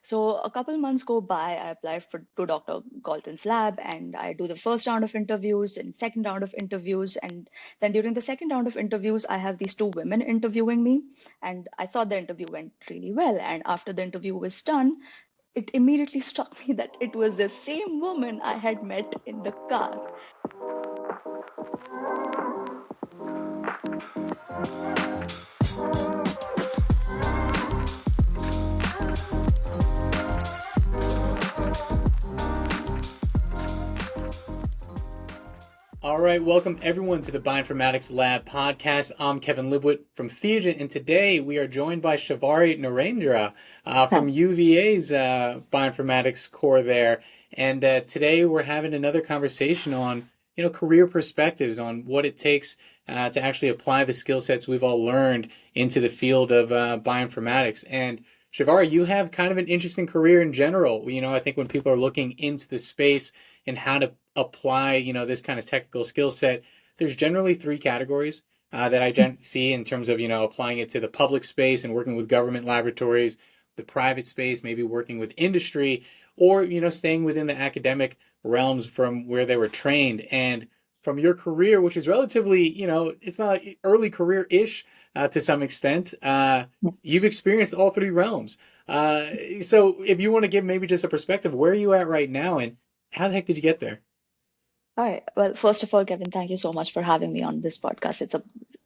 So a couple months go by, I applied to Dr. Galton's lab and I do the first round of interviews and second round of interviews. And then during the second round of interviews, I have these two women interviewing me. And I thought the interview went really well. And after the interview was done, it immediately struck me that it was the same woman I had met in the car. All right, welcome everyone to the Bioinformatics Lab podcast. I'm Kevin Libwitt from Theogent, and today we are joined by Sharvari Narendra from UVA's Bioinformatics core there. And today we're having another conversation on, career perspectives on what it takes to actually apply the skill sets we've all learned into the field of bioinformatics. And Sharvari, you have kind of an interesting career in general. I think when people are looking into the space and how to apply, this kind of technical skill set, there's generally three categories that I see in terms of, applying it to the public space and working with government laboratories, the private space, maybe working with industry, or, staying within the academic realms from where they were trained. And from your career, which is relatively, it's not like early career-ish to some extent, you've experienced all three realms. So if you want to give maybe just a perspective, where are you at right now and how the heck did you get there? All right. Well, first of all, Kevin, thank you so much for having me on this podcast. It's a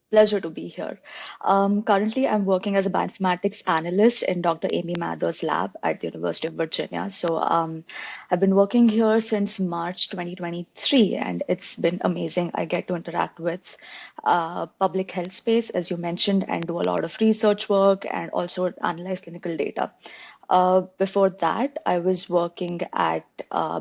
pleasure to be here. Currently, I'm working as a bioinformatics analyst in Dr. Amy Mather's lab at the University of Virginia. So I've been working here since March 2023, and it's been amazing. I get to interact with public health space, as you mentioned, and do a lot of research work and also analyze clinical data. Before that, I was working at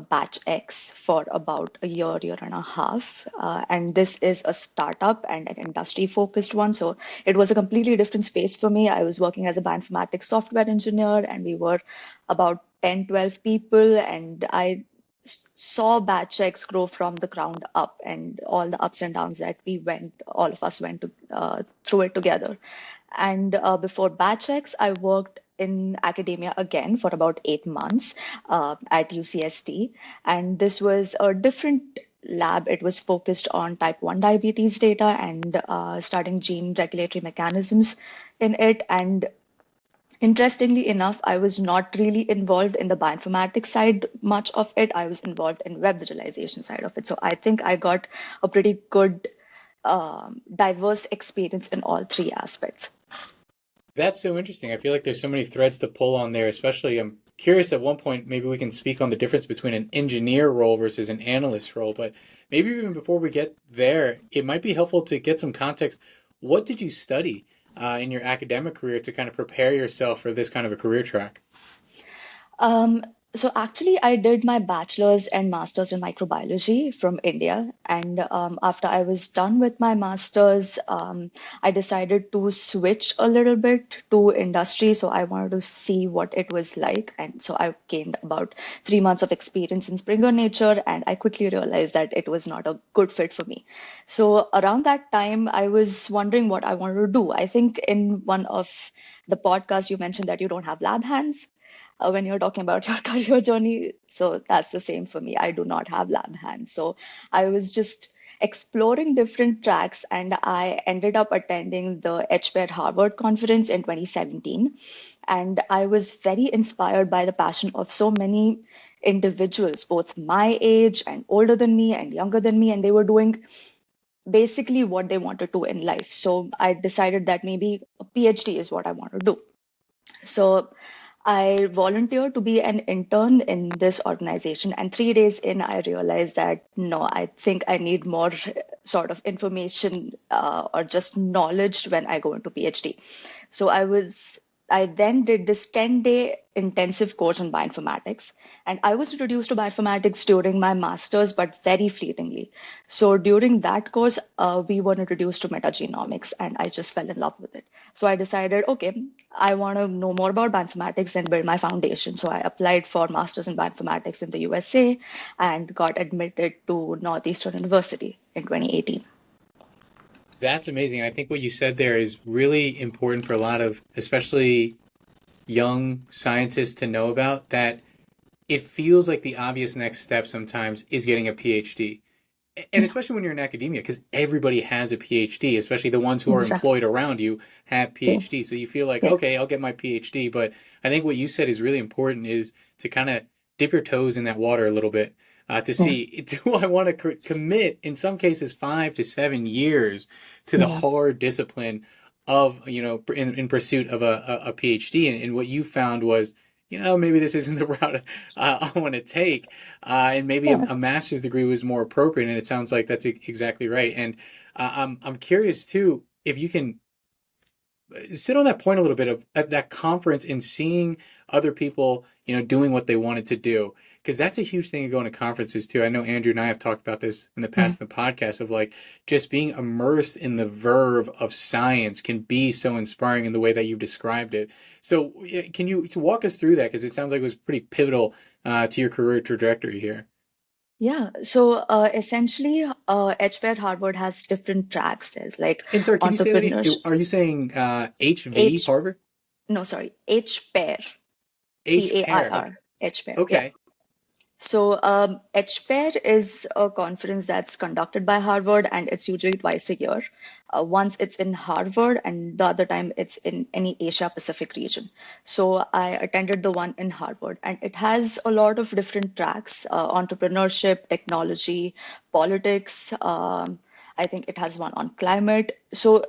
Batch X for about a year and a half. And this is a startup and an industry focused one. So it was a completely different space for me. I was working as a bioinformatics software engineer, and we were about 10, 12 people. And I saw Batch X grow from the ground up and all the ups and downs that all of us went through it together. And before Batch X, I worked in academia again for about 8 months at UCSD. And this was a different lab. It was focused on type 1 diabetes data and studying gene regulatory mechanisms in it. And interestingly enough, I was not really involved in the bioinformatics side much of it. I was involved in web visualization side of it. So I think I got a pretty good diverse experience in all three aspects. That's so interesting. I feel like there's so many threads to pull on there, especially I'm curious at one point, maybe we can speak on the difference between an engineer role versus an analyst role. But maybe even before we get there, it might be helpful to get some context. What did you study in your academic career to kind of prepare yourself for this kind of a career track? Um, so actually, I did my bachelor's and master's in microbiology from India. And after I was done with my master's, I decided to switch a little bit to industry. So I wanted to see what it was like. And so I gained about 3 months of experience in Springer Nature, and I quickly realized that it was not a good fit for me. So around that time, I was wondering what I wanted to do. I think in one of the podcasts, you mentioned that you don't have lab hands when you're talking about your career journey. So that's the same for me. I do not have lab hands. So I was just exploring different tracks, and I ended up attending the HPAIR Harvard conference in 2017. And I was very inspired by the passion of so many individuals, both my age and older than me and younger than me, and they were doing basically what they wanted to in life. So I decided that maybe a PhD is what I want to do. So I volunteered to be an intern in this organization. And 3 days in, I realized that no, I think I need more sort of information or just knowledge when I go into PhD. So I then did this 10-day intensive course on bioinformatics. And I was introduced to bioinformatics during my master's, but very fleetingly. So during that course, we were introduced to metagenomics, and I just fell in love with it. So I decided, okay, I want to know more about bioinformatics and build my foundation. So I applied for master's in bioinformatics in the USA and got admitted to Northeastern University in 2018. That's amazing. I think what you said there is really important for a lot of, especially young scientists to know about that it feels like the obvious next step sometimes is getting a PhD. And Yeah, especially when you're in academia, because everybody has a PhD, especially the ones who are exactly. employed around you have Yeah, PhD. So you feel like, yeah, okay, I'll get my PhD. But I think what you said is really important is to kind of dip your toes in that water a little bit to yeah, see, do I want to commit, in some cases, 5 to 7 years to the yeah, hard discipline of, in pursuit of a PhD. And what you found was, maybe this isn't the route I want to take and maybe yeah. a master's degree was more appropriate. And it sounds like that's exactly right. And I'm curious too if you can sit on that point a little bit of at that conference and seeing other people, doing what they wanted to do. Because that's a huge thing of going to conferences too. I know Andrew and I have talked about this in the Yeah. past in the podcast of like just being immersed in the verve of science can be so inspiring in the way that you've described it. So, can you walk us through that? Because it sounds like it was pretty pivotal to your career trajectory here. Yeah, so essentially, HPAir at Harvard has different tracks. There's like And sorry, can you say that again? entrepreneurship, Are you saying HV H, Harvard? no, sorry, HPAir, H pair. Okay. PAIR, HPAir. Yeah. Okay. So, HPAIR is a conference that's conducted by Harvard, and it's usually twice a year. Once it's in Harvard, and the other time it's in any Asia Pacific region. So, I attended the one in Harvard, and it has a lot of different tracks: entrepreneurship, technology, politics. I think it has one on climate. So,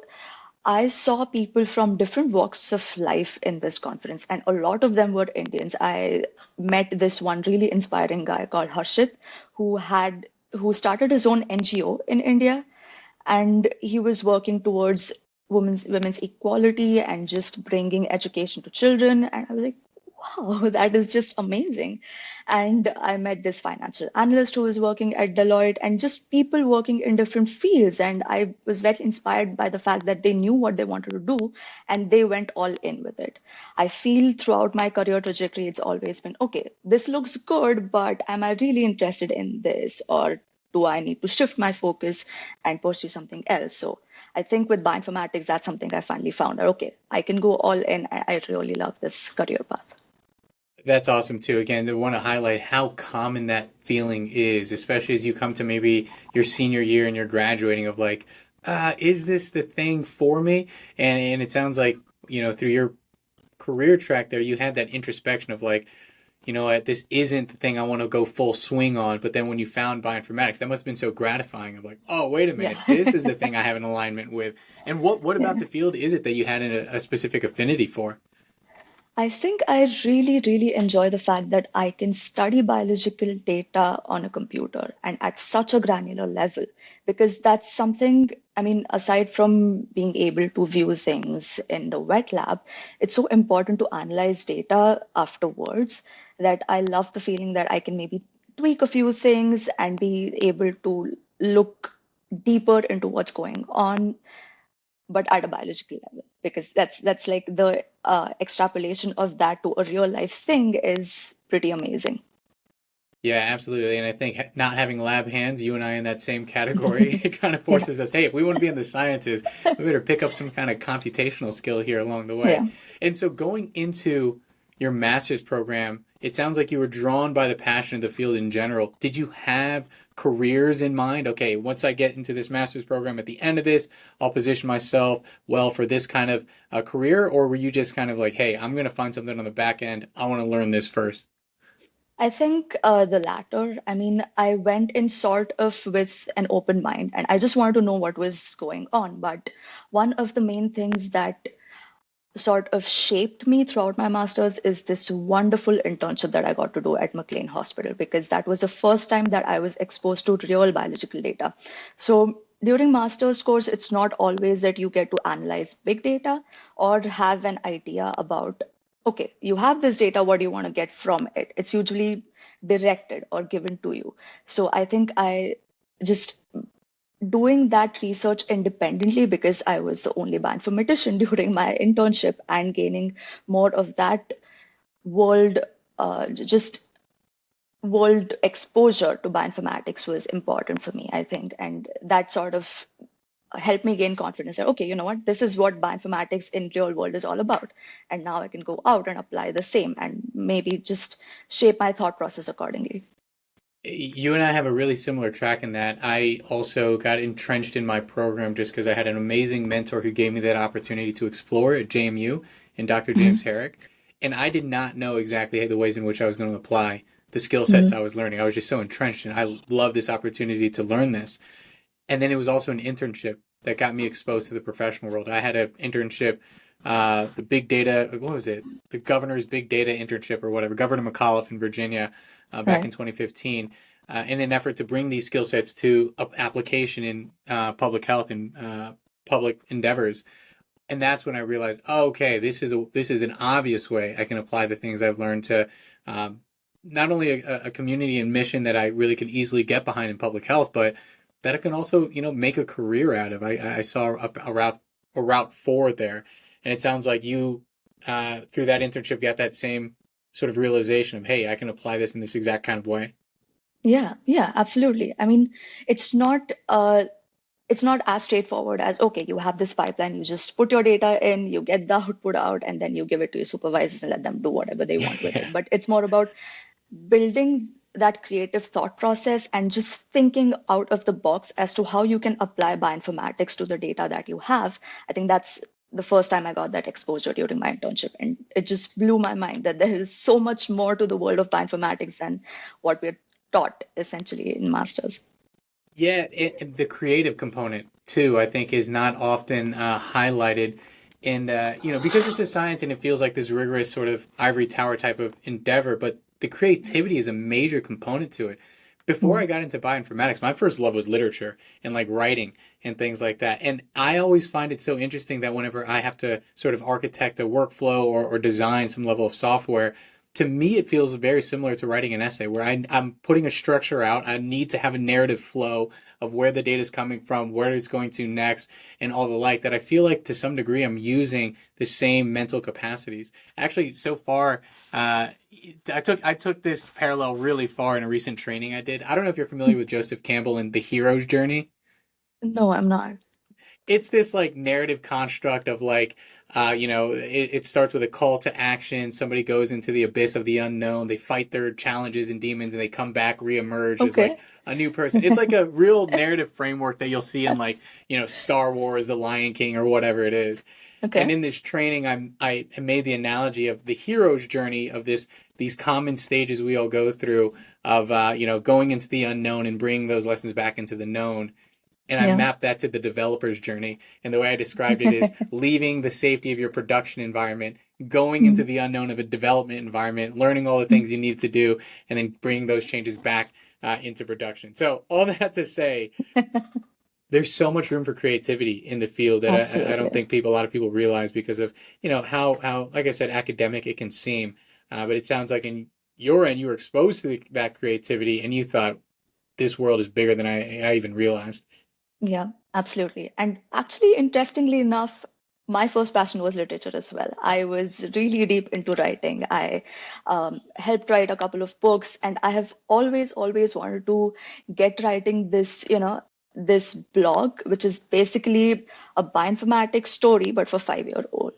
I saw people from different walks of life in this conference, and a lot of them were Indians. I met this one really inspiring guy called Harshit, who started his own NGO in India, and he was working towards women's equality and just bringing education to children. And I was like, wow, that is just amazing. And I met this financial analyst who was working at Deloitte, and just people working in different fields. And I was very inspired by the fact that they knew what they wanted to do and they went all in with it. I feel throughout my career trajectory, it's always been okay, this looks good, but am I really interested in this? Or do I need to shift my focus and pursue something else? So I think with bioinformatics, that's something I finally found out. Okay, I can go all in. I really love this career path. That's awesome too. Again, I want to highlight how common that feeling is, especially as you come to maybe your senior year and you're graduating of like, is this the thing for me? And it sounds like, through your career track there, you had that introspection of like, you know what, this isn't the thing I want to go full swing on. But then when you found bioinformatics, that must have been so gratifying of like, oh, wait a Yeah. minute, this is the thing I have an alignment with. And what about Yeah. the field is it that you had a specific affinity for? I think I really, really enjoy the fact that I can study biological data on a computer and at such a granular level, because that's something, I mean, aside from being able to view things in the wet lab, it's so important to analyze data afterwards that I love the feeling that I can maybe tweak a few things and be able to look deeper into what's going on, but at a biological level, because that's like the extrapolation of that to a real life thing is pretty amazing. Yeah, absolutely. And I think not having lab hands, you and I in that same category, it kind of Yeah, forces us, hey, if we want to be in the sciences, we better pick up some kind of computational skill here along the way. yeah. And so going into your master's program, it sounds like you were drawn by the passion of the field in general. Did you have careers in mind? Okay, once I get into this master's program at the end of this, I'll position myself well for this kind of career, or were you just kind of like, hey, I'm going to find something on the back end. I want to learn this first? I think the latter. I mean, I went in sort of with an open mind and I just wanted to know what was going on. But one of the main things that sort of shaped me throughout my master's is this wonderful internship that I got to do at McLean Hospital, because that was the first time that I was exposed to real biological data. So during master's course, it's not always that you get to analyze big data or have an idea about, okay, you have this data, what do you want to get from it? It's usually directed or given to you. So I think I just doing that research independently, because I was the only bioinformatician during my internship, and gaining more of that world, just world exposure to bioinformatics was important for me, I think. And that sort of helped me gain confidence that, okay, you know what, this is what bioinformatics in real world is all about. And now I can go out and apply the same and maybe just shape my thought process accordingly. You and I have a really similar track in that I also got entrenched in my program just because I had an amazing mentor who gave me that opportunity to explore at JMU and Dr. James Hmm. Herrick. And I did not know exactly the ways in which I was going to apply the skill sets I Hmm. was learning. I was just so entrenched and I love this opportunity to learn this. And then it was also an internship that got me exposed to the professional world. I had an internship, the big data, what was it? The governor's big data internship or whatever, Governor McAuliffe in Virginia back in Right. 2015, in an effort to bring these skill sets to application in public health and public endeavors. And that's when I realized, oh, okay, this is an obvious way I can apply the things I've learned to um, not only a community and mission that I really can easily get behind in public health, but that I can also make a career out of. I saw a route forward there, and it sounds like you through that internship got that same sort of realization of, hey, I can apply this in this exact kind of way. Yeah, yeah, absolutely. I mean, it's not it's not as straightforward as, okay, you have this pipeline, you just put your data in, you get the output out, and then you give it to your supervisors and let them do whatever they want with Yeah. it. But it's more about building that creative thought process and just thinking out of the box as to how you can apply bioinformatics to the data that you have. I think that's the first time I got that exposure during my internship. And it just blew my mind that there is so much more to the world of bioinformatics than what we're taught essentially in masters. Yeah, the creative component too, I think, is not often highlighted, and because it's a science and it feels like this rigorous sort of ivory tower type of endeavor, but the creativity is a major component to it. Before I Mm. got into bioinformatics, my first love was literature and like writing and things like that. And I always find it so interesting that whenever I have to sort of architect a workflow or design some level of software, to me it feels very similar to writing an essay where I'm putting a structure out. I need to have a narrative flow of where the data is coming from, where it's going to next, and all the like, that I feel like to some degree I'm using the same mental capacities. Actually, so far, uh, I took this parallel really far in a recent training I did. I don't know if you're familiar with Joseph Campbell and the hero's journey. No, I'm not. It's this like narrative construct of like it starts with a call to action. Somebody goes into the abyss of the unknown, they fight their challenges and demons, and they come back reemerge as like Okay. a new person. It's like a real narrative framework that you'll see in like Star Wars, The Lion King, or whatever it is. And Okay. in this training, I made the analogy of the hero's journey of these common stages we all go through of going into the unknown and bringing those lessons back into the known, and I Yeah. mapped that to the developer's journey. And the way I described it is leaving the safety of your production environment, going into Mm. the unknown of a development environment, learning all the things you need to do, and then bringing those changes back into production. So all that to say, there's so much room for creativity in the field that I don't Absolutely. think a lot of people realize because of how like I said, academic it can seem. But it sounds like in your end, you were exposed to that creativity, and you thought this world is bigger than I even realized. Yeah, absolutely. And actually, interestingly enough, my first passion was literature as well. I was really deep into writing. I helped write a couple of books, and I have always wanted to get writing this blog, which is basically a bioinformatics story, but for 5-year-olds.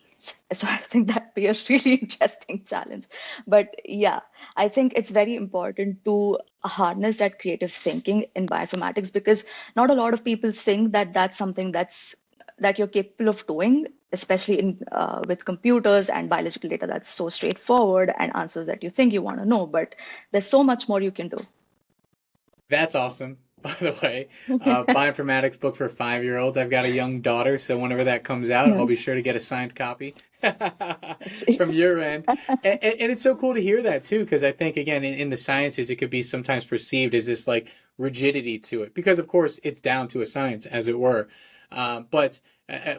So I think that'd be a really interesting challenge. But yeah, I think it's very important to harness that creative thinking in bioinformatics because not a lot of people think that that's something that you're capable of doing, especially in with computers and biological data that's so straightforward and answers that you think you want to know. But there's so much more you can do. That's awesome. By the way, bioinformatics book for 5-year-olds. I've got a young daughter, so whenever that comes out, Yeah, I'll be sure to get a signed copy I see. from your end. And it's so cool to hear that too, because I think again in the sciences it could be sometimes perceived as this like rigidity to it, because of course it's down to a science, as it were. But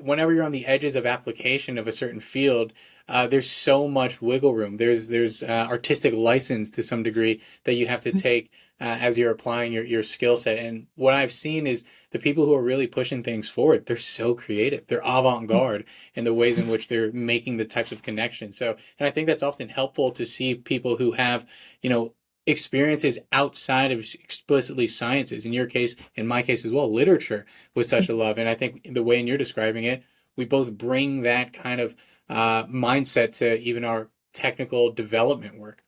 whenever you're on the edges of application of a certain field, there's so much wiggle room. There's artistic license to some degree that you have to take as you're applying your skill set. And what I've seen is the people who are really pushing things forward, they're so creative. They're avant-garde in the ways in which they're making the types of connections. So, and I think that's often helpful to see people who have, you know, experiences outside of explicitly sciences. In your case, in my case as well, literature was such a love. And I think the way you're describing it, we both bring that kind of mindset to even our technical development work.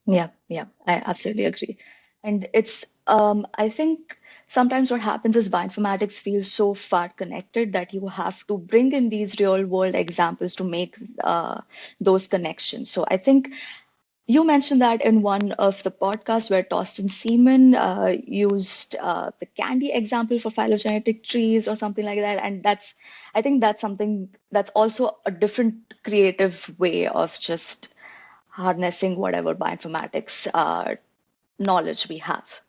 Yeah, yeah, I absolutely agree. And I think sometimes what happens is bioinformatics feels so far connected that you have to bring in these real world examples to make those connections. So I think you mentioned that in one of the podcasts where Torsten Seaman used the candy example for phylogenetic trees or something like that. And I think that's something that's also a different creative way of just harnessing whatever bioinformatics knowledge we have.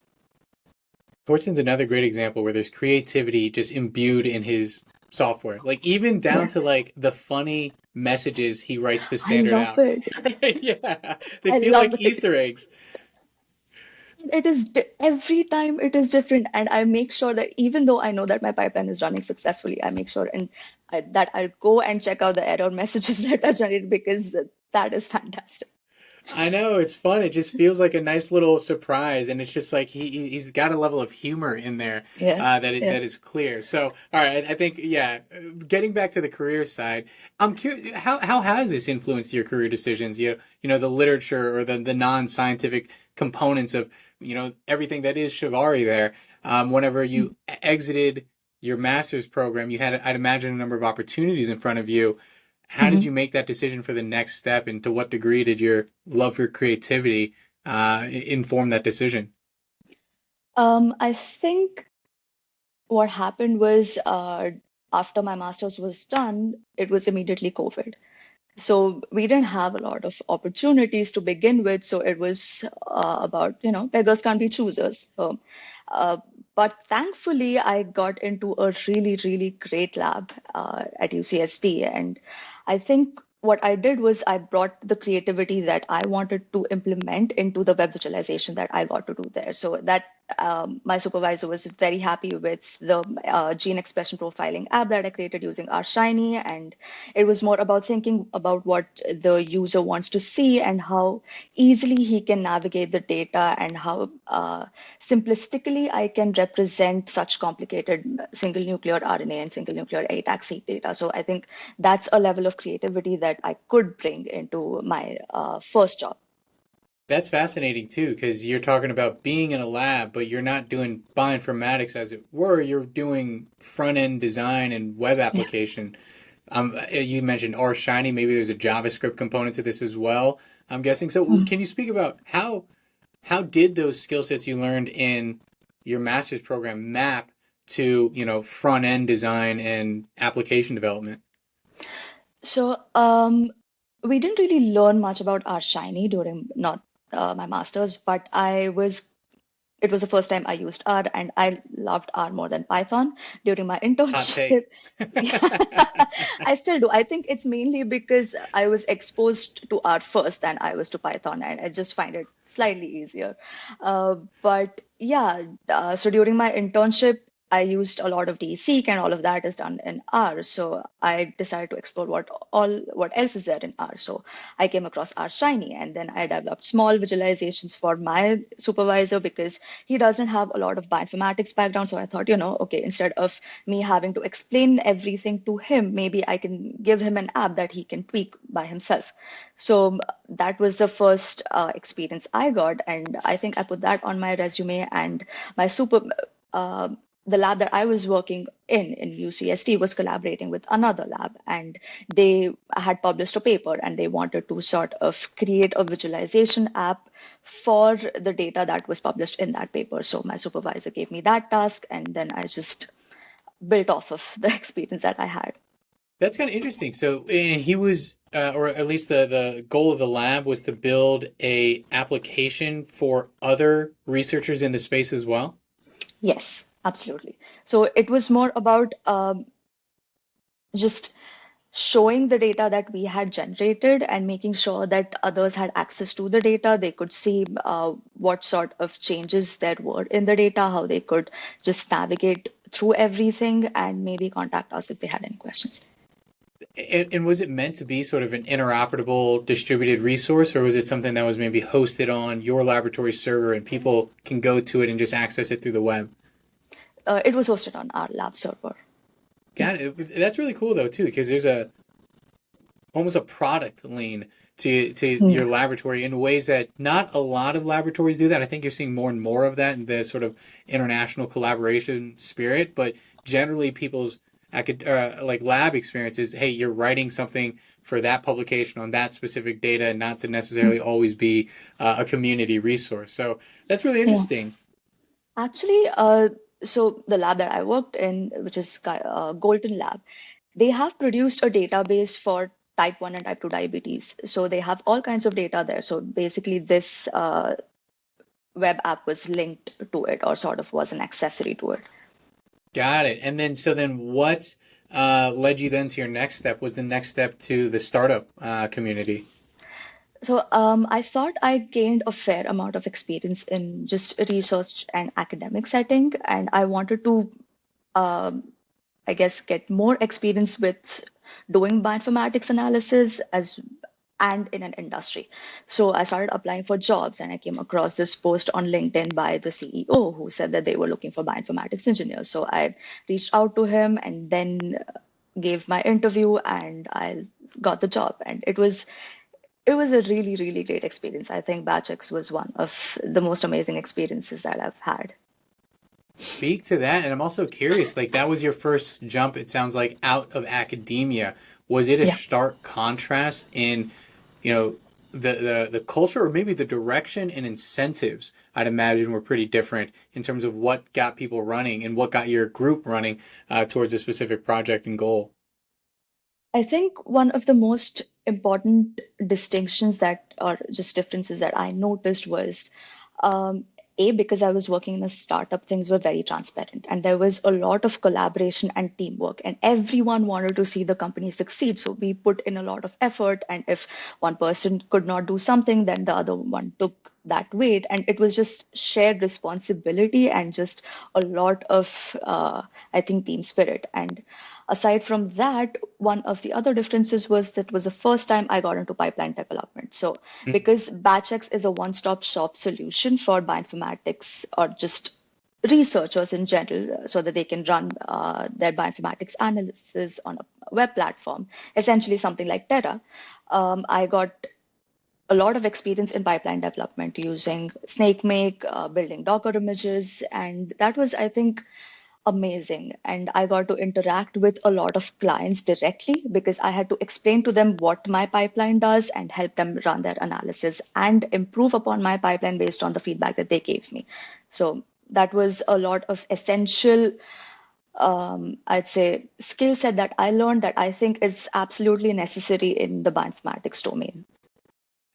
Fortune's another great example where there's creativity just imbued in his software. Like even down Yeah, to like the funny messages he writes to I stand it love out. it. Yeah, they I feel like love it. Easter eggs. Every time it is different, and I make sure that even though I know that my pipeline is running successfully, I make sure that I'll go and check out the error messages that are generated because that is fantastic. I know it's fun. It just feels like a nice little surprise, and it's just like he's got a level of humor in there Yeah, yeah. that is clear. So, all right, I think yeah. Getting back to the career side, I'm curious how has this influenced your career decisions? You know the literature or the non scientific components of everything that is Shivari there. Whenever you exited your master's program, you had I'd imagine a number of opportunities in front of you. How did Mhm. you make that decision for the next step, and to what degree did your love for creativity inform that decision? I think what happened was after my master's was done, it was immediately COVID. So we didn't have a lot of opportunities to begin with. So it was about, beggars can't be choosers. Uh, but thankfully, I got into a really, really great lab at UCSD. And I think what I did was I brought the creativity that I wanted to implement into the web visualization that I got to do there. So that my supervisor was very happy with the gene expression profiling app that I created using R Shiny, and it was more about thinking about what the user wants to see and how easily he can navigate the data and how simplistically I can represent such complicated single nuclear RNA and single nuclear ATAC-seq data. So I think that's a level of creativity that I could bring into my first job. That's fascinating too, because you're talking about being in a lab, but you're not doing bioinformatics as it were. You're doing front end design and web Yeah. application. You mentioned R Shiny. Maybe there's a JavaScript component to this as well. I'm guessing. So, Mhm. can you speak about how did those skill sets you learned in your master's program map to front end design and application development? So we didn't really learn much about R Shiny during not my master's, but it was the first time I used R, and I loved R more than Python during my Hot internship. take. Yeah, I still do. I think it's mainly because I was exposed to R first than I was to Python, and I just find it slightly easier. But yeah, so during my internship, I used a lot of DSeq, and all of that is done in R. So I decided to explore what else is there in R. So I came across R Shiny, and then I developed small visualizations for my supervisor because he doesn't have a lot of bioinformatics background. So I thought, okay, instead of me having to explain everything to him, maybe I can give him an app that he can tweak by himself. So that was the first experience I got, and I think I put that on my resume. And my uh, the lab that I was working in UCSD was collaborating with another lab, and they had published a paper and they wanted to sort of create a visualization app for the data that was published in that paper. So my supervisor gave me that task, and then I just built off of the experience that I had. That's kind of interesting. So, and he was, or at least the goal of the lab was to build a application for other researchers in the space as well. Yes, absolutely. So it was more about just showing the data that we had generated and making sure that others had access to the data. They could see what sort of changes there were in the data, how they could just navigate through everything and maybe contact us if they had any questions. And was it meant to be sort of an interoperable distributed resource, or was it something that was maybe hosted on your laboratory server and people can go to it and just access it through the web? It was hosted on our lab server. Yeah, Got it. That's really cool though too, because there's a almost a product lean to your yeah, laboratory in ways that not a lot of laboratories do that. I think you're seeing more and more of that in the sort of international collaboration spirit, but generally people's like lab experiences, hey, you're writing something for that publication on that specific data and not to necessarily always be a community resource. So that's really yeah. interesting. Actually, so the lab that I worked in, which is Golden Lab, they have produced a database for type 1 and type 2 diabetes. So they have all kinds of data there. So basically, this web app was linked to it or sort of was an accessory to it. Got it. And then, so then what led you then to your next step? Was the next step to the startup community? So I thought I gained a fair amount of experience in just research and academic setting, and I wanted to, um, I guess, get more experience with doing bioinformatics analysis as and in an industry. So I started applying for jobs, and I came across this post on LinkedIn by the CEO who said that they were looking for bioinformatics engineers. So I reached out to him and then gave my interview, and I got the job, and it was a really, really great experience. I think BatchX was one of the most amazing experiences that I've had. Speak to that, and I'm also curious. Like that was your first jump. It sounds like out of academia. Was it a Yeah. stark contrast in, you know, the culture or maybe the direction and incentives? I'd imagine were pretty different in terms of what got people running and what got your group running towards a specific project and goal. I think one of the most important distinctions that, or just differences that I noticed was, um, because I was working in a startup, things were very transparent and there was a lot of collaboration and teamwork, and everyone wanted to see the company succeed. So we put in a lot of effort, and if one person could not do something, then the other one took that weight, and it was just shared responsibility and just a lot of, I think, team spirit. And aside from that, one of the other differences was that was the first time I got into pipeline development. So because BatchX is a one-stop shop solution for bioinformatics or just researchers in general, so that they can run their bioinformatics analysis on a web platform, essentially something like Terra. I got a lot of experience in pipeline development using SnakeMake, building Docker images, and that was, I think, amazing. And I got to interact with a lot of clients directly because I had to explain to them what my pipeline does and help them run their analysis and improve upon my pipeline based on the feedback that they gave me. So that was a lot of essential, I'd say, skill set that I learned that I think is absolutely necessary in the bioinformatics domain.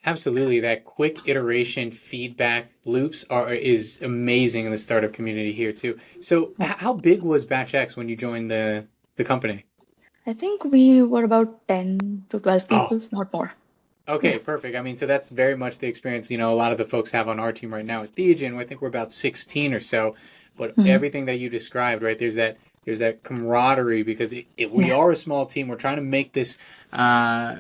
Absolutely, that quick iteration feedback loops are is amazing in the startup community here too. So, Yeah. how big was BatchX when you joined the company? I think we were about 10 to 12 Oh, people, not more. okay, Yeah. perfect. I mean, so that's very much the experience, a lot of the folks have on our team right now at Theogen. I think we're about 16 or so, but Mhm. everything that you described, right? There's that camaraderie because we Yeah. are a small team. We're trying to make this uh,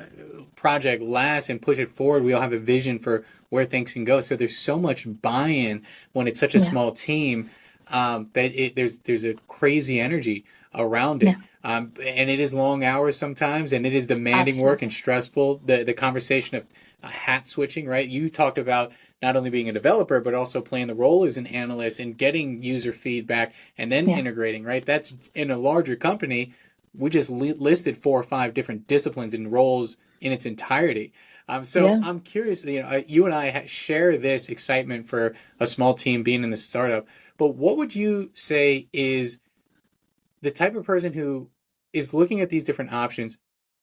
project last and push it forward. We all have a vision for where things can go. So there's so much buy-in when it's such a Yeah. small team that there's a crazy energy around Yeah. it. And it is long hours sometimes, and it is demanding work and Absolutely. stressful. The conversation of hat switching, right? You talked about not only being a developer, but also playing the role as an analyst and getting user feedback and then Yeah. integrating, right? That's in a larger company. We just listed 4 or 5 different disciplines and roles in its entirety. So Yeah. I'm curious, you and I share this excitement for a small team being in the startup, but what would you say is the type of person who is looking at these different options?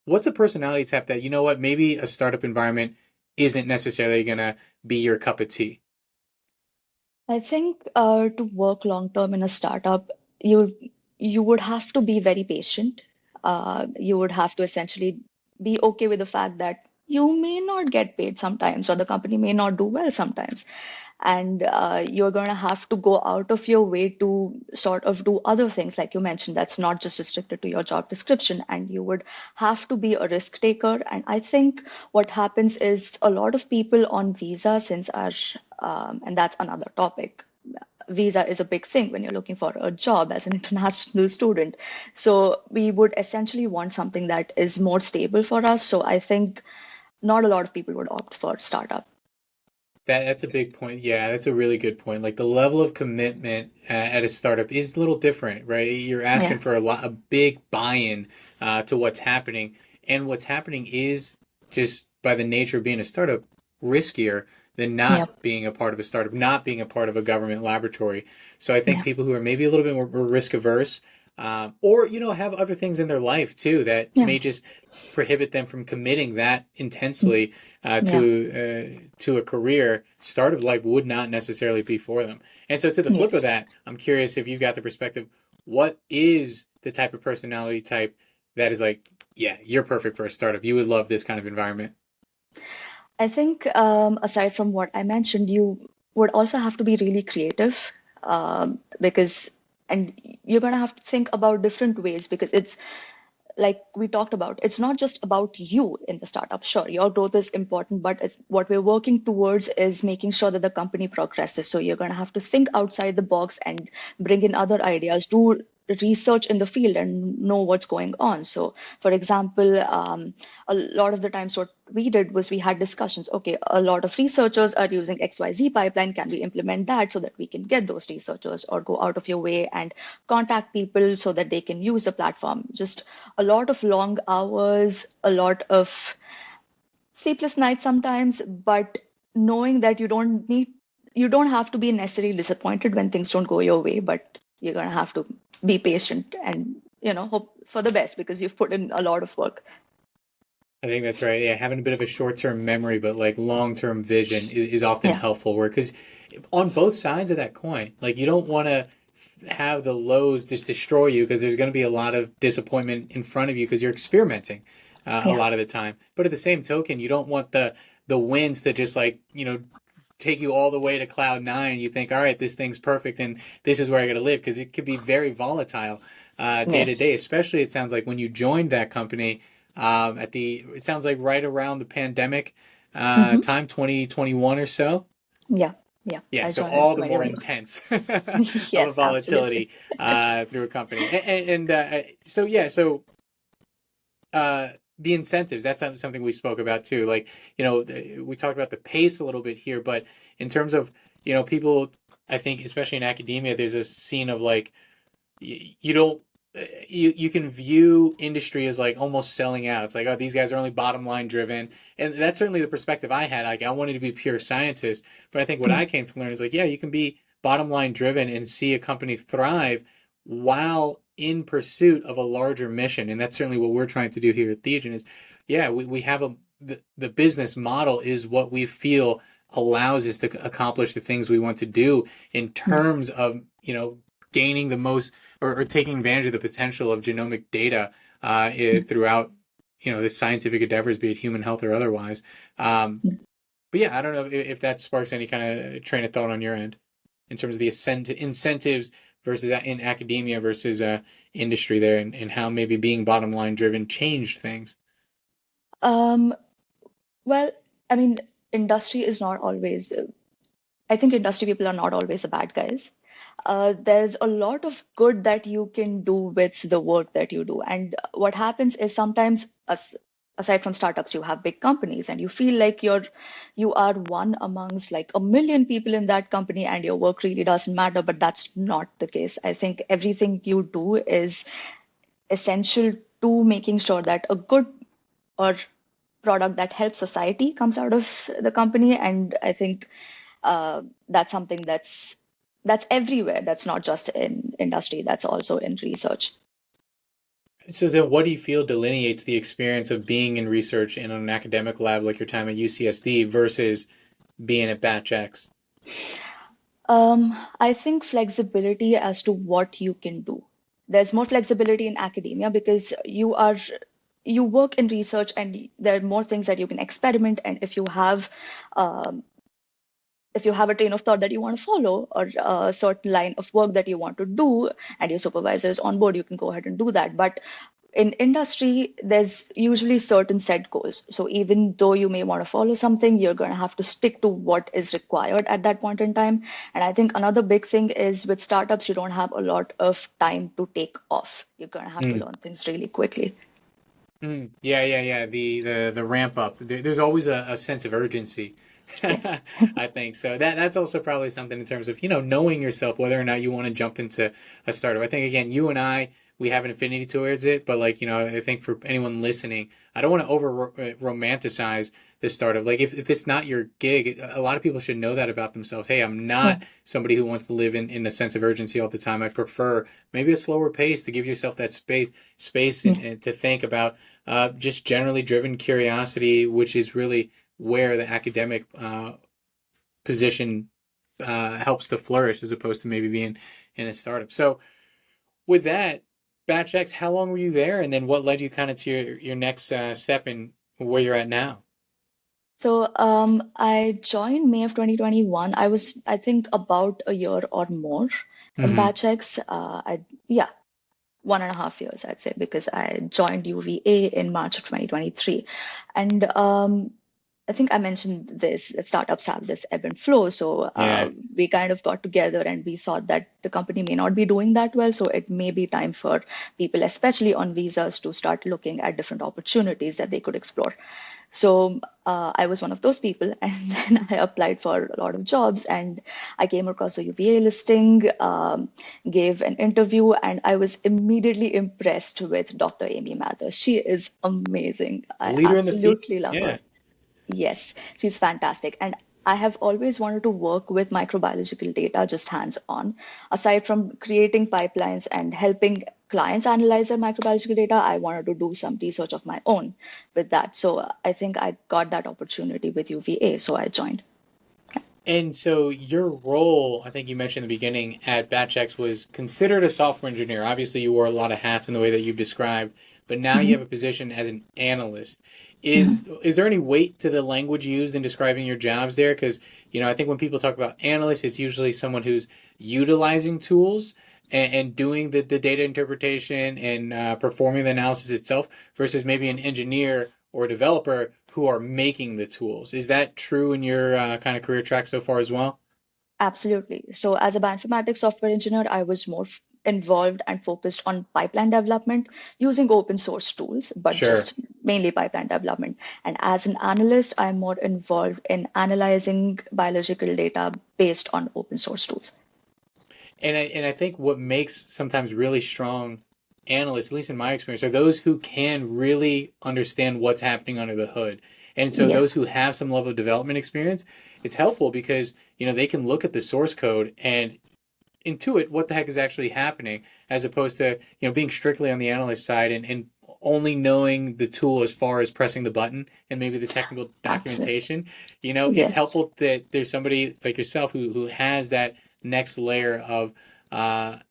What's a personality type that, what, maybe a startup environment isn't necessarily going to be your cup of tea? I think to work long term in a startup, you you would have to be very patient. You would have to essentially be okay with the fact that you may not get paid sometimes, or the company may not do well sometimes. and you're going to have to go out of your way to sort of do other things, like you mentioned, that's not just restricted to your job description, and you would have to be a risk taker. And I think what happens is a lot of people on visa, since our and that's another topic, visa is a big thing when you're looking for a job as an international student. So we would essentially want something that is more stable for us. So I think not a lot of people would opt for startup. That's a big point. Yeah, that's a really good point. Like the level of commitment at a startup is a little different, right? You're Yeah, asking for a big buy-in to what's happening, and what's happening is just by the nature of being a startup riskier than yeah, not being a part of a startup, not being a part of a government laboratory. So I think yeah, people who are maybe a little bit more risk averse, or have other things in their life too that yeah, may just prohibit them from committing that mm, intensely yeah, to a career, startup life would not necessarily be for them. And so, to the flip of yes. that, I'm curious if you've got the perspective. What is the type of personality type that is like, yeah, you're perfect for a startup. You would love this kind of environment. I think aside from what I mentioned, you would also have to be really creative, because, and you're going to have to think about different ways, because it's like we talked about, it's not just about you in the startup. Sure, your growth is important, but what we're working towards is making sure that the company progresses. So you're going to have to think outside the box and bring in other ideas, do research in the field and know what's going on. So, for example, a lot of the times what we did was we had discussions. Okay, a lot of researchers are using XYZ pipeline. Can we implement that so that we can get those researchers, or go out of your way and contact people so that they can use the platform? Just a lot of long hours, a lot of sleepless nights sometimes, but knowing that you don't have to be necessarily disappointed when things don't go your way, but you're going to have to be patient and, hope for the best because you've put in a lot of work. I think that's right. Yeah, having a bit of a short-term memory, but like long-term vision is often Yeah, helpful. Where because on both sides of that coin, like you don't want to have the lows just destroy you because there's going to be a lot of disappointment in front of you because you're experimenting a yeah, lot of the time. But at the same token, you don't want the wins to just like take you all the way to cloud nine. You think, all right, this thing's perfect and this is where I got to live because it could be very volatile day to yes, day. Especially it sounds like when you joined that company it sounds like right around the pandemic hmm, time, 2021 or so. yeah, yeah. Yeah, I so joined in all the more 2021. intense of a Yes, absolutely. volatility through a company. So yeah, so uh, the incentives, that's something we spoke about too. Like, we talked about the pace a little bit here, but in terms of, people, I think, especially in academia, there's a scene of like, you don't you can view industry as like almost selling out. It's like, oh, these guys are only bottom line driven, and that's certainly the perspective I had. Like I wanted to be a pure scientist, but I think what Yeah, I came to learn is like, yeah, you can be bottom line driven and see a company thrive while in pursuit of a larger mission, and that's certainly what we're trying to do here at Theogen. Is yeah, we have the business model is what we feel allows us to accomplish the things we want to do in yeah, terms of gaining the most or taking advantage of the potential of genomic data mm, throughout the scientific endeavors, be it human health or otherwise. Um, mm. but yeah, I don't know if that sparks any kind of train of thought on your end in terms of the incentives versus in academia versus industry there, and how maybe being bottom line driven changed things. Um, well, I mean, industry is not always, I think industry people are not always the bad guys. There's a lot of good that you can do with the work that you do. And what happens is sometimes, aside from startups, you have big companies, and you feel like you are one amongst like a million people in that company, and your work really doesn't matter. But that's not the case. I think everything you do is essential to making sure that a good or product that helps society comes out of the company. And I think that's something that's everywhere. That's not just in industry. That's also in research. So then, what do you feel delineates the experience of being in research in an academic lab like your time at UCSD versus being at Batch X? I think flexibility as to what you can do. There's more flexibility in academia because you work in research, and there are more things that you can experiment. And if you have, um, if you have a train of thought that you want to follow or a certain line of work that you want to do and your supervisor is on board, you can go ahead and do that. But in industry, there's usually certain set goals. So even though you may want to follow something, you're going to have to stick to what is required at that point in time. And I think another big thing is with startups, you don't have a lot of time to take off. You're going to have to Mm. learn things really quickly. Mm. Yeah, yeah, yeah. The ramp up. There's always a sense of urgency. Yes. I think so. That's also probably something in terms of, knowing yourself, whether or not you want to jump into a startup. I think again, you and I, we have an affinity towards it, but like, I think for anyone listening, I don't want to over romanticize the startup. Like if it's not your gig, a lot of people should know that about themselves. Hey, I'm Yeah. not somebody who wants to live in a sense of urgency all the time. I prefer maybe a slower pace to give yourself that space Yeah. and to think about just generally driven curiosity, which is really where the academic position helps to flourish as opposed to maybe being in a startup. So, with that, Batch X, how long were you there? And then what led you kind of to your next step in where you're at now? So I joined May of 2021. I was, I think, about a year or more in Mm-hmm. Batch X. Yeah, 1.5 years, I'd say, because I joined UVA in March of 2023. And I think I mentioned this, that startups have this ebb and flow. So Yeah. we kind of got together and we thought that the company may not be doing that well. So it may be time for people, especially on visas, to start looking at different opportunities that they could explore. So I was one of those people, and then I applied for a lot of jobs, and I came across a UVA listing, gave an interview, and I was immediately impressed with Dr. Amy Mather. She is amazing. A I leader in the field. absolutely love Yeah. her. Yes, she's fantastic. And I have always wanted to work with microbiological data just hands on. Aside from creating pipelines and helping clients analyze their microbiological data, I wanted to do some research of my own with that. So I think I got that opportunity with UVA, so I joined. And so your role, I think you mentioned in the beginning at BatchX was considered a software engineer. Obviously, you wore a lot of hats in the way that you've described, but now you Mhm, have a position as an analyst. Is mhm. is there any weight to the language used in describing your jobs there? Because, I think when people talk about analysts, it's usually someone who's utilizing tools and doing the data interpretation and performing the analysis itself versus maybe an engineer or developer who are making the tools. Is that true in your kind of career track so far as well? Absolutely. So, as a bioinformatics software engineer, I was more involved and focused on pipeline development using open source tools, but Sure. just mainly pipeline development. And as an analyst, I'm more involved in analyzing biological data based on open source tools. And I think what makes sometimes really strong analysts, at least in my experience, are those who can really understand what's happening under the hood. And so Yes, those who have some level of development experience, it's helpful because, they can look at the source code and intuit what the heck is actually happening as opposed to being strictly on the analyst side and only knowing the tool as far as pressing the button and maybe the technical absolutely. documentation. It's Yes, helpful that there's somebody like yourself who has that next layer of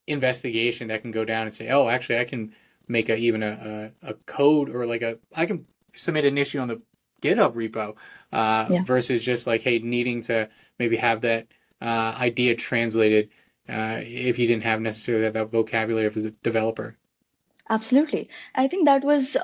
investigation that can go down and say, oh, actually I can make even a code or like I can submit an issue on the GitHub repo yeah. versus just like, hey, needing to maybe have that idea translated if you didn't have necessarily that vocabulary as a developer. Absolutely. I think that was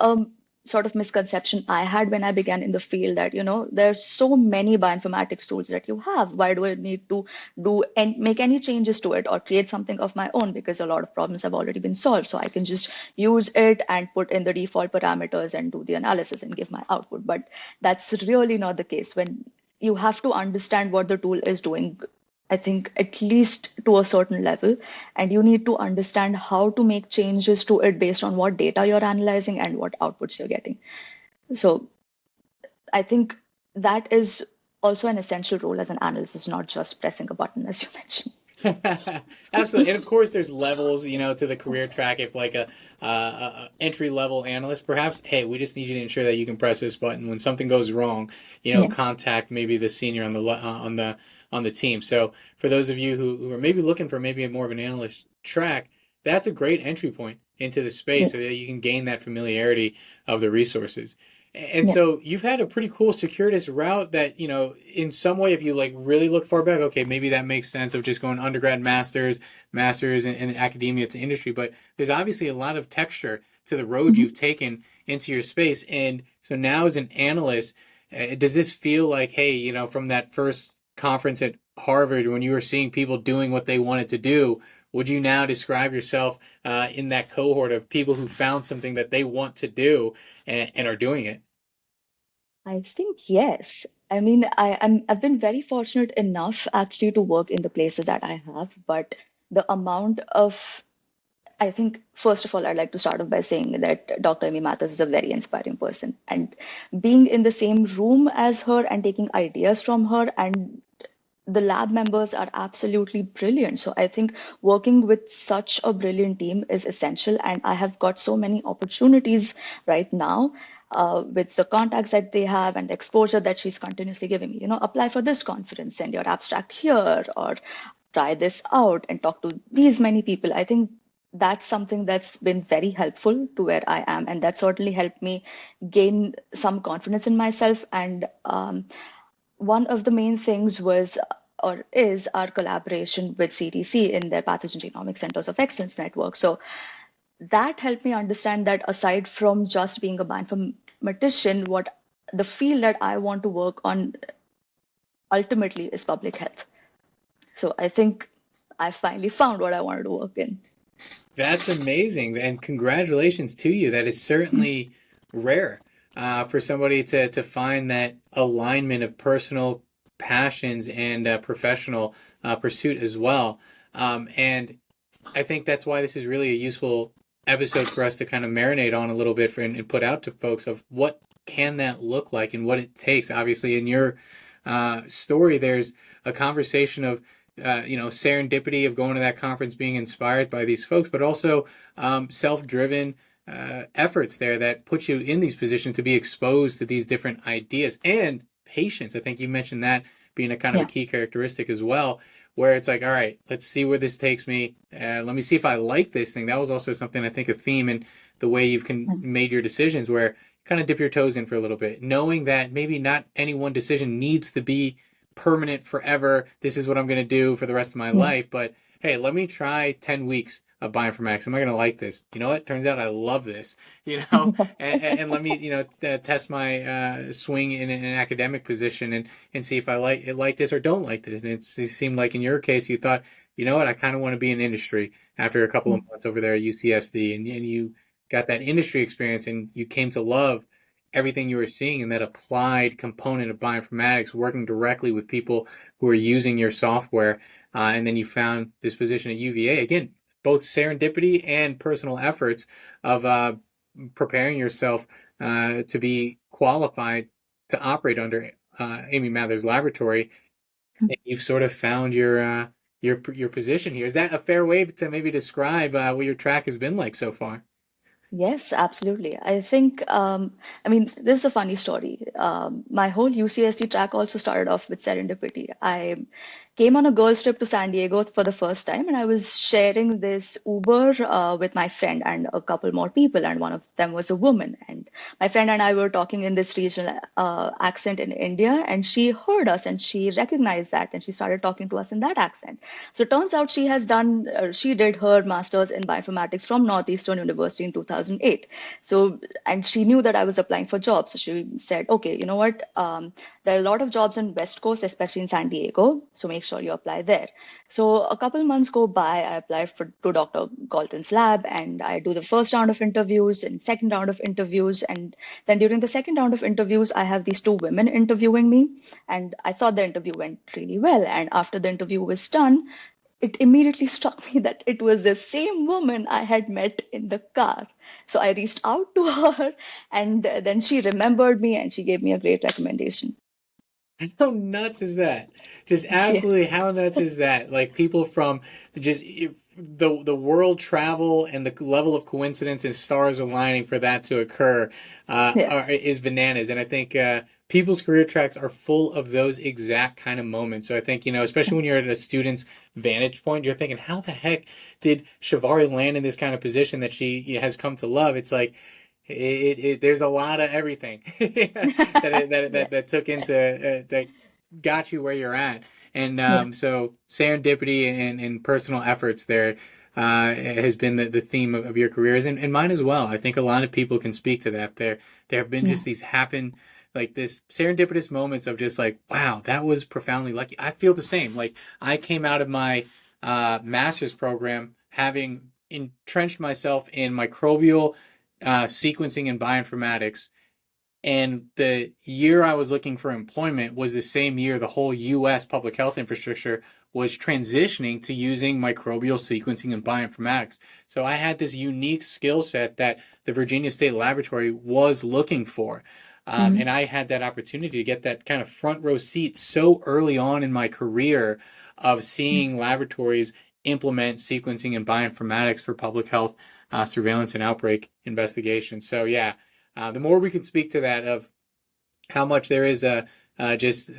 sort of misconception I had when I began in the field that, there's so many bioinformatics tools that you have. Why do I need to do and make any changes to it or create something of my own? Because a lot of problems have already been solved. So I can just use it and put in the default parameters and do the analysis and give my output. But that's really not the case. When you have to understand what the tool is doing, I think at least to a certain level, and you need to understand how to make changes to it based on what data you're analyzing and what outputs you're getting. So I think that is also an essential role as an analyst, is not just pressing a button, as you mentioned. Absolutely, and of course, there's levels, to the career track. If like entry level analyst, perhaps, hey, we just need you to ensure that you can press this button when something goes wrong. Yeah, Contact maybe the senior on the team. So for those of you who are maybe looking for maybe a more of an analyst track, that's a great entry point into the space so yes, that you can gain that familiarity of the resources. And Yeah. so you've had a pretty cool circuitous route that, in some way, if you like really look far back, okay, maybe that makes sense of just going undergrad, masters in academia to industry. But there's obviously a lot of texture to the road you've Mhm. taken into your space. And so now as an analyst, does this feel like, hey, from that first conference at Harvard when you were seeing people doing what they wanted to do, would you now describe yourself in that cohort of people who found something that they want to do and are doing it? I think yes. I mean, I've been very fortunate enough actually to work in the places that I have, but the amount of I think, first of all, I'd like to start off by saying that Dr. Amy Mathis is a very inspiring person. And being in the same room as her and taking ideas from her, and the lab members are absolutely brilliant. So I think working with such a brilliant team is essential. And I have got so many opportunities right now. With the contacts that they have and the exposure that she's continuously giving me, apply for this conference, send your abstract here, or try this out and talk to these many people. I think that's something that's been very helpful to where I am. And that certainly helped me gain some confidence in myself. And one of the main things was or is our collaboration with CDC in their Pathogen Genomic Centers of Excellence network. So that helped me understand that aside from just being a bioinformatician, what the field that I want to work on ultimately is public health. So I think I finally found what I wanted to work in. That's amazing, and congratulations to you. That is certainly rare for somebody to find that alignment of personal passions and professional pursuit as well. And I think that's why this is really a useful episode for us to kind of marinate on a little bit and put out to folks of what can that look like and what it takes. Obviously, in your story, there's a conversation of serendipity of going to that conference, being inspired by these folks, but also self-driven efforts there that put you in these positions to be exposed to these different ideas and patience. I think you mentioned that being a kind of a Yeah. key characteristic as well, where it's like, all right, let's see where this takes me. Let me see if I like this thing. That was also something I think a theme in the way you've Mm. made your decisions, where you kind of dip your toes in for a little bit, knowing that maybe not any one decision needs to be permanent forever. This is what I'm going to do for the rest of my Yeah. life. But hey, let me try 10 weeks of bioinformatics. Am I going to like this? You know what? Turns out I love this, and let me, test my swing in an academic position and see if I like this or don't like this. And it seemed like in your case, you thought, you know what? I kind of want to be in industry after a couple of Mm. months over there at UCSD, and you got that industry experience and you came to love everything you were seeing in that applied component of bioinformatics, working directly with people who are using your software. And then you found this position at UVA. Again, both serendipity and personal efforts of preparing yourself to be qualified to operate under Amy Mather's laboratory. And you've sort of found your position here. Is that a fair way to maybe describe what your track has been like so far? Yes, absolutely. I think, I mean, this is a funny story. My whole UCSD track also started off with serendipity. I came on a girls' trip to San Diego for the first time, and I was sharing this Uber with my friend and a couple more people, and one of them was a woman. And my friend and I were talking in this regional accent in India, and she heard us and she recognized that, and she started talking to us in that accent. So it turns out she did her master's in bioinformatics from Northeastern University in 2008. So, and she knew that I was applying for jobs. So she said, okay, you know what? There are a lot of jobs in West Coast, especially in San Diego. So make sure you apply there. So a couple months go by. I apply to Dr. Galton's lab and I do the first round of interviews and second round of interviews. And then during the second round of interviews, I have these two women interviewing me. And I thought the interview went really well. And after the interview was done, it immediately struck me that it was the same woman I had met in the car. So I reached out to her, and then she remembered me and she gave me a great recommendation. How nuts is that? Just Yeah. absolutely how nuts is that? Like people from just the world travel and the level of coincidence and stars aligning for that to occur Yeah. is bananas. And I think people's career tracks are full of those exact kind of moments. So I think, especially when you're at a student's vantage point, you're thinking, how the heck did Shavari land in this kind of position that she has come to love? It's like, there's a lot of everything Yeah. that took into that got you where you're at. And Yeah. so serendipity and personal efforts there has been the theme of your careers and mine as well. I think a lot of people can speak to that. There have been Yeah. just these happen like this serendipitous moments of just like, wow, that was profoundly lucky. I feel the same. Like I came out of my master's program having entrenched myself in microbial sequencing and bioinformatics. And the year I was looking for employment was the same year the whole US public health infrastructure was transitioning to using microbial sequencing and bioinformatics. So I had this unique skill set that the Virginia State Laboratory was looking for. And Hmm. I had that opportunity to get that kind of front row seat so early on in my career of seeing laboratories implement sequencing and bioinformatics for public health surveillance and outbreak investigation. So, yeah, the more we can speak to that of how much there is just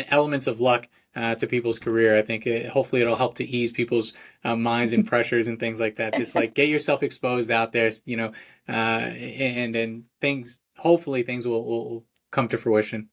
elements of luck to people's career, I think hopefully it'll help to ease people's minds and pressures and things like that. Just like get yourself exposed out there, and things. Hopefully, things will come to fruition.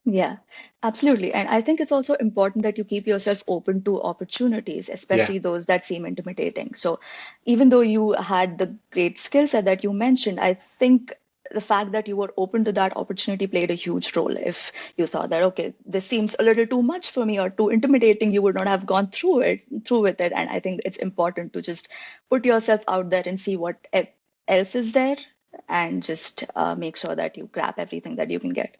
Yeah, absolutely. And I think it's also important that you keep yourself open to opportunities, Yeah, especially those that seem intimidating. So, even though you had the great skill set that you mentioned, I think the fact that you were open to that opportunity played a huge role. If you thought that, okay, this seems a little too much for me or too intimidating, you would not have gone through with it. And I think it's important to just put yourself out there and see what else is there and just make sure that you grab everything that you can get.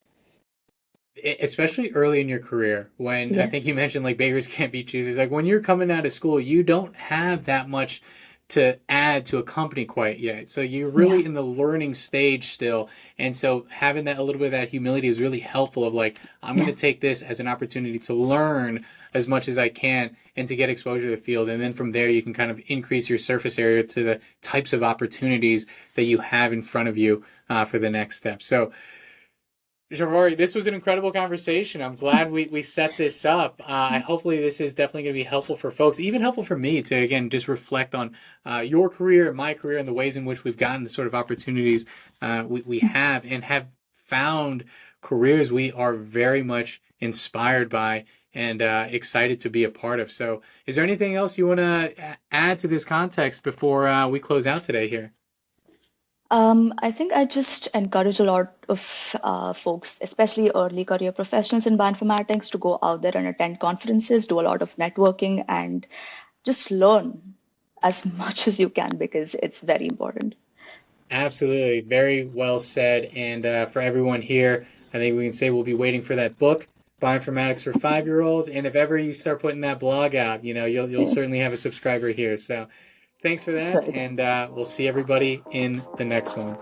especially early in your career when I Yeah. think you mentioned like beggars can't be choosers. Like when you're coming out of school, you don't have that much to add to a company quite yet. So you're Yeah. really in the learning stage still. And so having that a little bit of that humility is really helpful of like, I'm going Yeah. to take this as an opportunity to learn as much as I can and to get exposure to the field. And then from there, you can kind of increase your surface area to the types of opportunities that you have in front of you for the next step. So Sharvari, this was an incredible conversation. I'm glad we set this up. Hopefully, this is definitely going to be helpful for folks, even helpful for me to, again, just reflect on your career, my career, and the ways in which we've gotten the sort of opportunities we have and have found careers we are very much inspired by and excited to be a part of. So, is there anything else you want to add to this context before we close out today here? I think I just encourage a lot of folks, especially early career professionals in bioinformatics, to go out there and attend conferences, do a lot of networking, and just learn as much as you can because it's very important. Absolutely. Very well said. And for everyone here, I think we can say we'll be waiting for that book, Bioinformatics for 5-year-olds. And if ever you start putting that blog out, you'll Yeah. certainly have a subscriber here. So thanks for that. Right. And we'll see everybody in the next one.